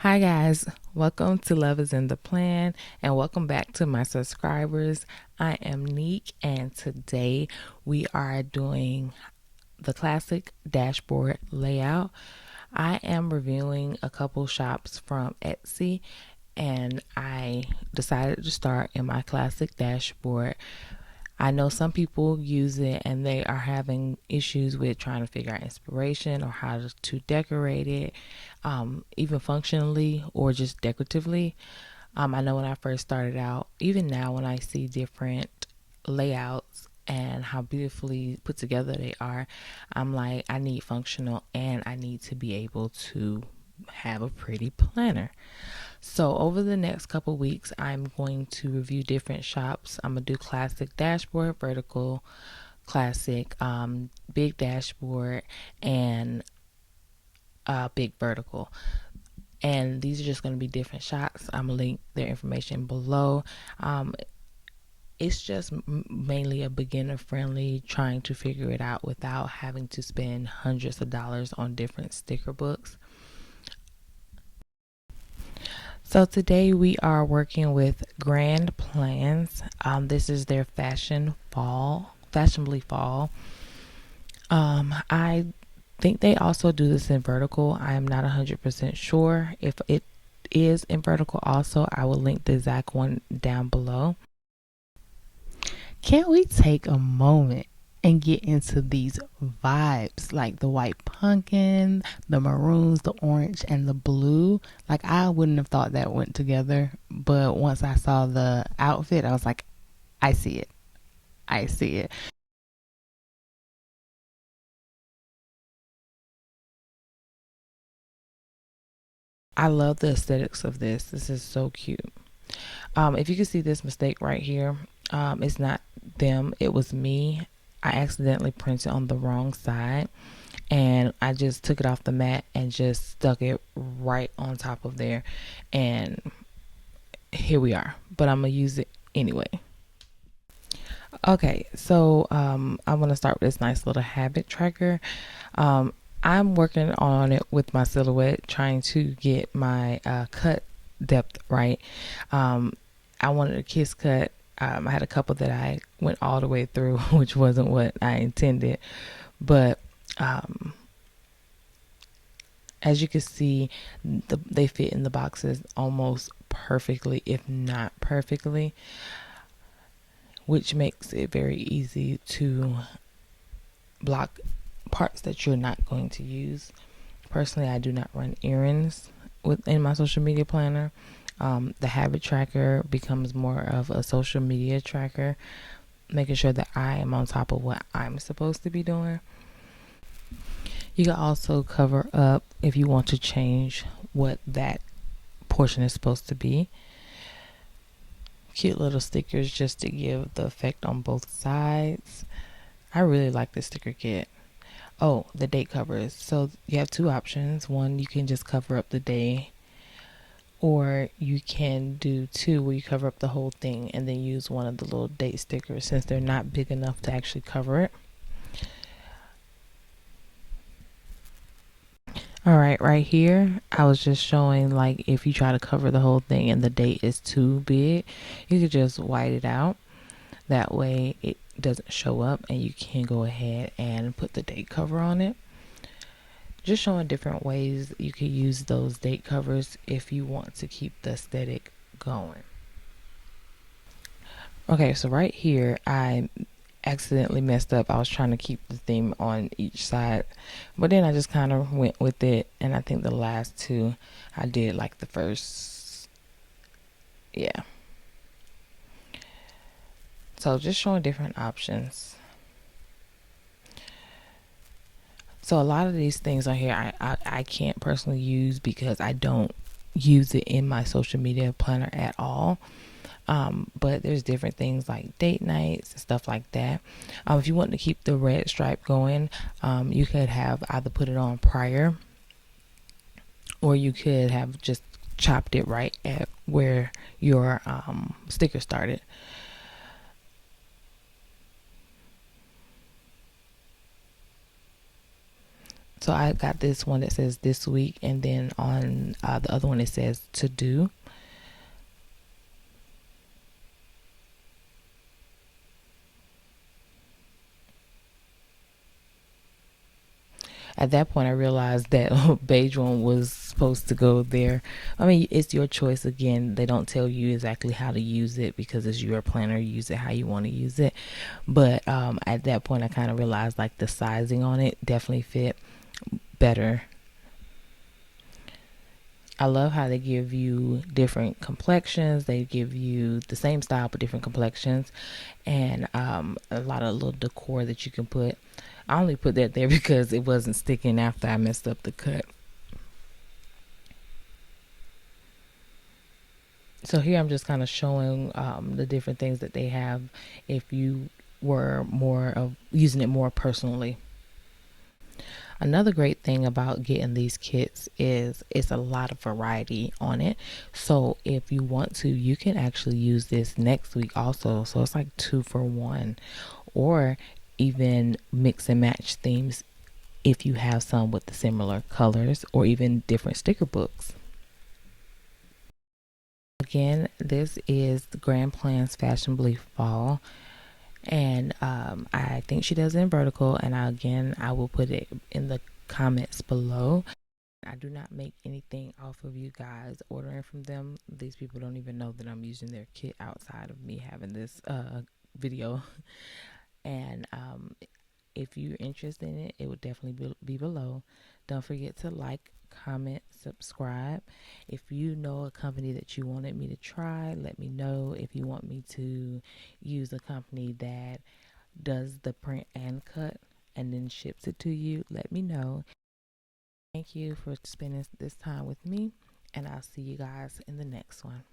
Hi guys, welcome to Love is in the Plan and welcome back to my subscribers. I am Neek and today we are doing the classic dashboard layout. I am reviewing a couple shops from Etsy and I decided to start in my classic dashboard. I know some people use it and they are having issues with trying to figure out inspiration or how to decorate it, even functionally or just decoratively. I know when I first started out, even now when I see different layouts and how beautifully put together they are, I'm like, I need functional and I need to be able to have a pretty planner. So over the next couple weeks, I'm going to review different shops. I'm gonna do classic dashboard, vertical, classic, big dashboard, and big vertical. And these are just going to be different shops. I'm gonna link their information below. Um, it's just mainly a beginner friendly, trying to figure it out without having to spend hundreds of dollars on different sticker books. So today we are working with Grand Plans. This is their fashionably fall. I think they also do this in vertical. I am not 100% sure if it is in vertical also. I will link the exact one down below. Can't we take a moment and get into these vibes, like the white pumpkin, the maroons, the orange, and the blue? Like, I wouldn't have thought that went together, but once I saw the outfit, I was like, I see it. I see it. I love the aesthetics of this. This is so cute. If you can see this mistake right here, it's not them, it was me. I accidentally printed on the wrong side and I just took it off the mat and just stuck it right on top of there. And here we are, but I'm gonna use it anyway. Okay, so I'm gonna start with this nice little habit tracker. Um, I'm working on it with my silhouette, trying to get my cut depth right. Um, I wanted a kiss cut. I had a couple that I went all the way through, which wasn't what I intended. But um, as you can see, they fit in the boxes almost perfectly, if not perfectly, which makes it very easy to block parts that you're not going to use. Personally, I do not run errands within my social media planner. The habit tracker becomes more of a social media tracker, making sure that I am on top of what I'm supposed to be doing. You can also cover up if you want to change what that portion is supposed to be. Cute little stickers just to give the effect on both sides. I really like this sticker kit. Oh, the date covers. So you have two options. One, you can just cover up the day, or you can do two where you cover up the whole thing and then use one of the little date stickers since they're not big enough to actually cover it. All right, right here, I was just showing like if you try to cover the whole thing and the date is too big, you could just white it out. That way it doesn't show up and you can go ahead and put the date cover on it. Just showing different ways you could use those date covers if you want to keep the aesthetic going. Okay, so right here I accidentally messed up. I was trying to keep the theme on each side, but then I just kind of went with it, and I think the last two I did like the first. Yeah, so just showing different options. So a lot of these things on here I can't personally use because I don't use it in my social media planner at all. But there's different things like date nights and stuff like that. If you want to keep the red stripe going, you could have either put it on prior, or you could have just chopped it right at where your sticker started. So I got this one that says this week, and then on the other one it says to do. At that point, I realized that beige one was supposed to go there. I mean, it's your choice. Again, they don't tell you exactly how to use it because it's your planner. Use it how you want to use it. But at that point, I kind of realized like the sizing on it definitely fit better. I love how they give you different complexions. They give you the same style but different complexions, and a lot of little decor that you can put. I only put that there because it wasn't sticking after I messed up the cut. So here I'm just kind of showing the different things that they have if you were more of using it more personally. Another great thing about getting these kits is it's a lot of variety on it. So if you want to, you can actually use this next week also. So it's like 2 for 1, or even mix and match themes if you have some with the similar colors or even different sticker books. Again, this is the Grand Plans Fashionably Fall, and I think she does it in vertical, and I will put it in the comments below. I do not make anything off of you guys ordering from them. These people don't even know that I'm using their kit outside of me having this video. And if you're interested in it, it would definitely be below. Don't forget to like, comment, subscribe. If you know a company that you wanted me to try, let me know. If you want me to use a company that does the print and cut and then ships it to you, let me know. Thank you for spending this time with me, and I'll see you guys in the next one.